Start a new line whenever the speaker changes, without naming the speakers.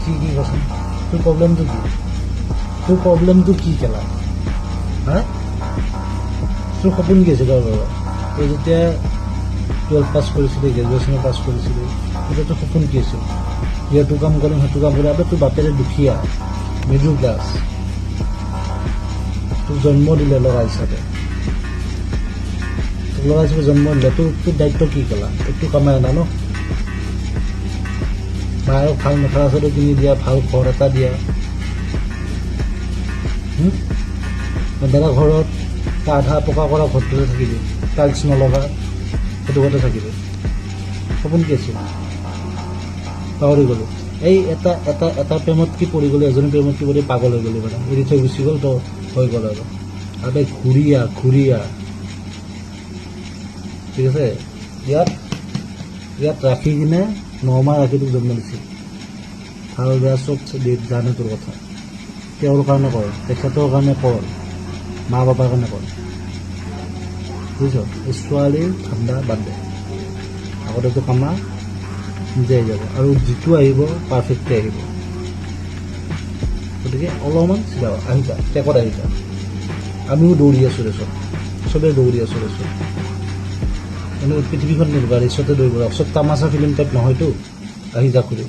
কি কচোন তোৰ প্ৰব্লেমটো কি কেলা হা তোৰ সপোন কি আছিল বাৰু তই যেতিয়া 12 পাছ কৰিছিলি গ্ৰেজুৱেশ্যন পাছ কৰিছিলি তেতিয়া তোৰ সপোন কি আছিল এইটো কাম কৰিম সেইটো কাম কৰিম তোৰ বাপেৰে দুখীয়া মিডল ক্লাছ তোৰ জন্ম দিলে ল'ৰা হিচাপে তোৰ ল'ৰা হিচাপে জন্ম দিলে তোৰ দায়িত্ব কি ক'লা তোৰতো কামাই অনা ন মায়েও ভাল মেখেলা চাদৰ কিনি দিয়া ভাল ঘৰ এটা দিয়া বেলেগ ঘৰত আধা পকা কৰা ঘৰটোতে থাকিবি টাইলছ নলগা সেইটো ঘৰতে থাকিবি সপোন কি আছিল পাহৰি গ'লো এই এটা প্ৰেমত কি পৰি গ'লি এজনী প্ৰেমত কি পৰি পাগল হৈ গ'লি মানে এৰি থৈ গুচি গ'ল তো হৈ গ'ল আৰু ঘূৰি আহ ঠিক আছে ইয়াত ৰাখি কিনে 9 মাহ ৰাখি তোক জন্ম দিছিল ভাল বেয়া চব জানে তোৰ কথা তেওঁৰ কাৰণে কৰ তেখেতৰ কাৰণে কৰ মা বাবাৰ কাৰণে কৰ বুজিছ এই ছোৱালীৰ ঠাণ্ডা বাদ দে আগতেতো কামা নিজে আহি যাব আৰু যিটো আহিব পাৰফেক্টলি আহিব গতিকে অলপমান চিধা আহি যা ট্ৰেকত আহি যা আমিও দৌৰি আছোঁ ৰেচত চবেই দৌৰি আছোঁ ৰেচত কিন্তু পৃথিৱীখন নিৰ্বাহ ৰেচতে দৌৰিব চব তামাচা ফিল্ম টাইপ নহয়তো আহি যা ঘূৰি